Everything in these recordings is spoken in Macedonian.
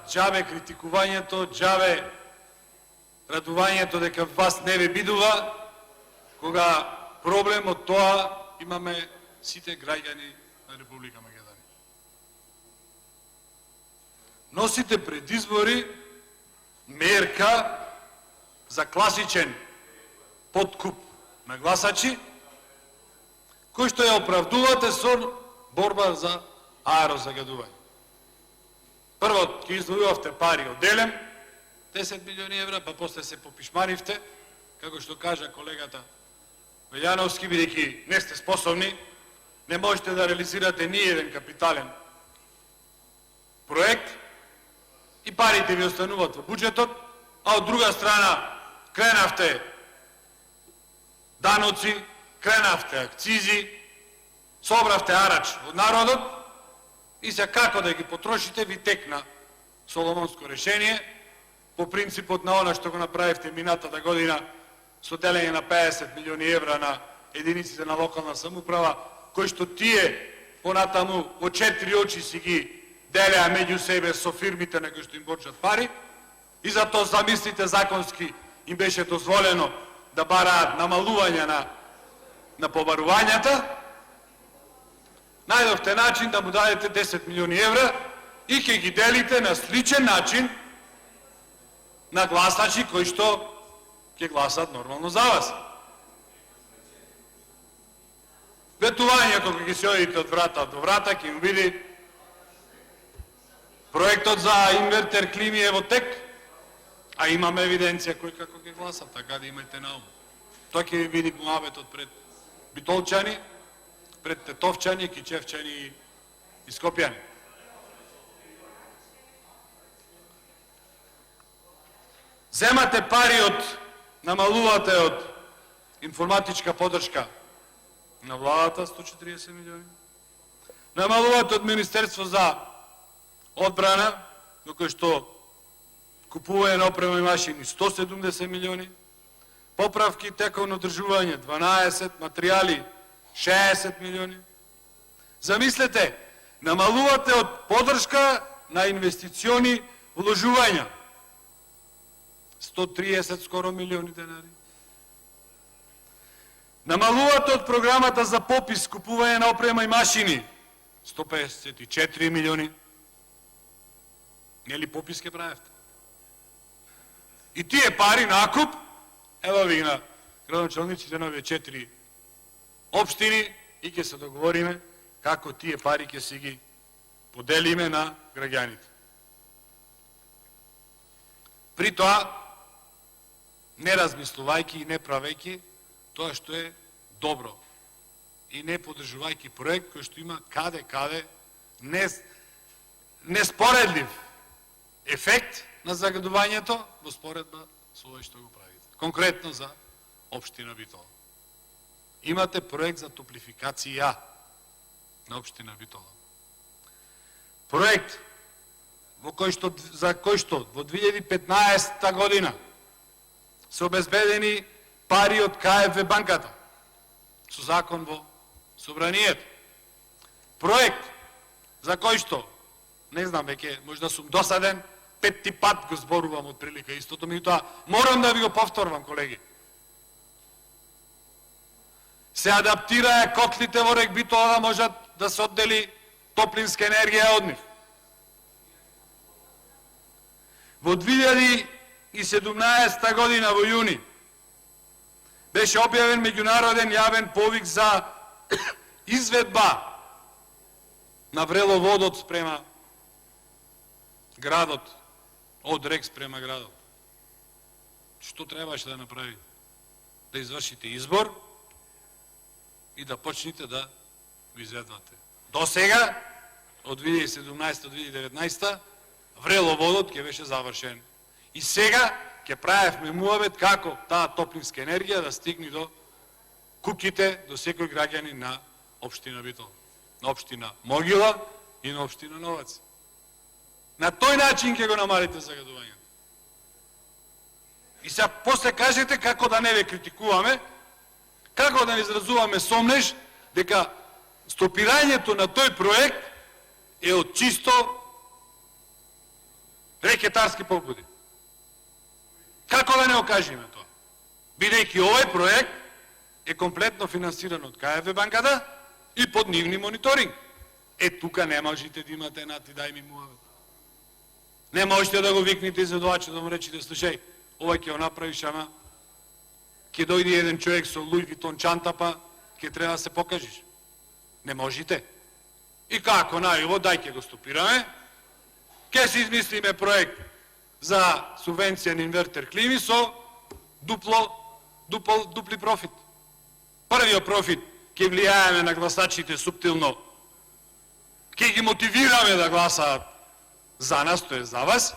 джабе критикувањето, джабе радувањето дека вас не ве бидува, кога проблем од тоа имаме сите граѓани на Република Македонија. Носите пред избори мерка за класичен подкуп на гласачи, кој што ја оправдувате со борба за аерозагадување. Прво, ќе издвојувавте пари од Делем, 10 милиони евра, па после се попишмаривте, како што кажа колегата Велјановски, бидејќи не сте способни, не можете да реализирате ни еден капитален проект и парите ви остануваат во буџетот, а од друга страна кренавте даноци, кренавте акцизи, собравте арач од народот и се како да ги потрошите ви текна соломонско решение по принципот на она што го направивте минатата година со делење на 50 милиони евра на единиците на локална самоуправа, кои што тие понатаму во 4 очи си ги делеа меѓу себе со фирмите на кои што им борчат пари, и затоа замислите законски им беше дозволено да бараат намалување на побарувањата. Најдовте начин да му дадете 10 милиони евра и ќе ги делите на сличен начин на гласачи кои што ќе гласат нормално за вас. Ветувањето кога ќе се одите од врата до врата ќе му биде проектот за инвертер клими е во тек, а имаме евиденција кој како ќе гласат, така да имајте на ум. Тоа ќе ви биде муабетот пред битолчани, пред тетовчани, кичевчани и скопјани. Земате пари намалувате од информатичка подршка на владата 140 милиони, намалувате од Министерство за одбрана, до кој што купување на опрема и машини 170 милиони, поправки тековно одржување 12, материјали 60 милиони. Замислете, намалувате од подршка на инвестициони вложувања 130 скоро милиони денари. Намалувате од програмата за попис, купување на опрема и машини 154 милиони. Нели попис ке правевте? И тие пари накуп, ево ви на градоначалниците на овие 4 општини и ќе се договориме како тие пари ќе си ги поделиме на граѓаните. При тоа, не размислувајќи и не правејќи тоа што е добро и не поддржувајќи проект кој што има каде неспоредлив ефект на загадувањето во споредба со овој што го правите. Конкретно за општина Битола. Имате проект за топлификација на општина Битола. Проект за кој што во 2015 година се обезбедени пари од КФВ банката со закон во собранието. Проект за кој што, не знам, веќе можда сум досаден, 5 пат го зборувам од прилика истото, меѓутоа морам да ви го повторвам, колеги. Се адаптираа котлите во РЕК Битола да можат да се оддели топлинска енергија од нив. Во 2017 година во јуни беше објавен меѓународен јавен повик за изведба на вреловодот спрема градот, од РЕК спрема градот. Што требаше да направи? Да извршите избор и да почнете да го изведвате. До сега, од 2017 до 2019, вреловодот ќе беше завршен. И сега ќе правевме муабет како таа топлинска енергија да стигне до куќите, до секој граѓанин на општина Битола, на општина Могила и на општина Новац. На тој начин ќе го намалите загадувањето. И сега после кажете како да не ве критикуваме, како да не изразуваме сомнеж дека стопирањето на тој проект е од чисто рекетарски походи. Како да не окажеме тоа? Бидејќи овој проект е комплетно финансиран од КФВ банката и под нивни мониторинг. Тука не можете да имате нати дај ми муавет. Не можете да го викнете изследовачот да му речете, слушај, ова ќе го направиш, ама ќе дојде еден човек со Луи Витон чанта, па ќе треба да се покажеш. Не можете. И како најаво, дај ќе го стопираме, ќе се измислиме проект за субвенција на инвертер клими со дупли профит. Првиот профит ќе влијаеме на гласачите суптилно, ќе ги мотивираме да гласаат за нас, тоа е за вас,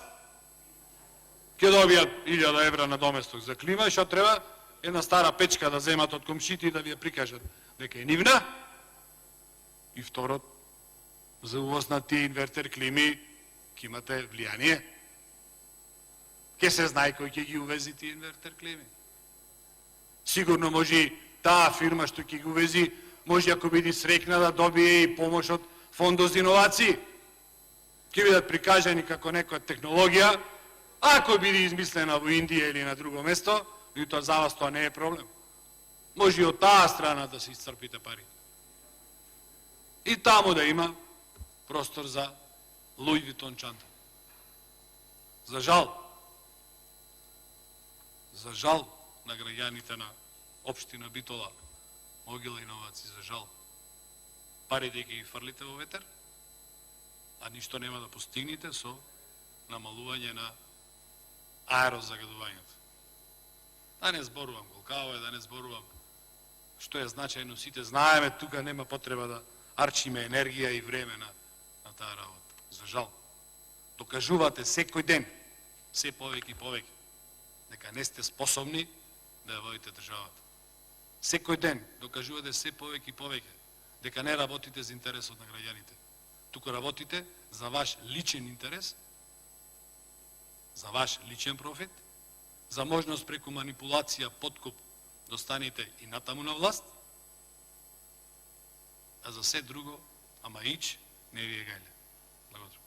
ќе добијат 1000 евра на доместок за клима, што треба една стара печка да земат од комшите и да ви ја прикажат дека е нивна. И второт, за увоз на тие инвертер клими ќе имате влијание. Ќе се знае кој ќе ги увези тие инвертер клими. Сигурно може таа фирма што ќе ги увези, може ако биде срекна да добие и помош од фондот за иновации. Ќе бидат прикажани како некоја технологија, ако биде измислена во Индија или на друго место, и тоа за вас тоа не е проблем. Може и од таа страна да се исцрпите пари. И таму да има простор за Луи Витон чанта. За жал на граѓаните на општина Битола, Могила иновации, за жал. Парите ќе ги фрлите во ветер, а ништо нема да постигнете со намалување на аерозагадувањето. Да не зборувам колкаво е, да не зборувам што е значајно, сите знаеме, тука нема потреба да арчиме енергија и време на таа работа. За жал. Докажувате секој ден, се повеќе и повеќе, дека не сте способни да ја водите државата. Секој ден докажувате се повеќе и повеќе, дека не работите за интересот на граѓаните. Туку работите за ваш личен интерес, за ваш личен профит, за можност преку манипулација, подкуп, да останете и натаму на власт, а за се друго, ама ич, не ви е гајле. Благодарам.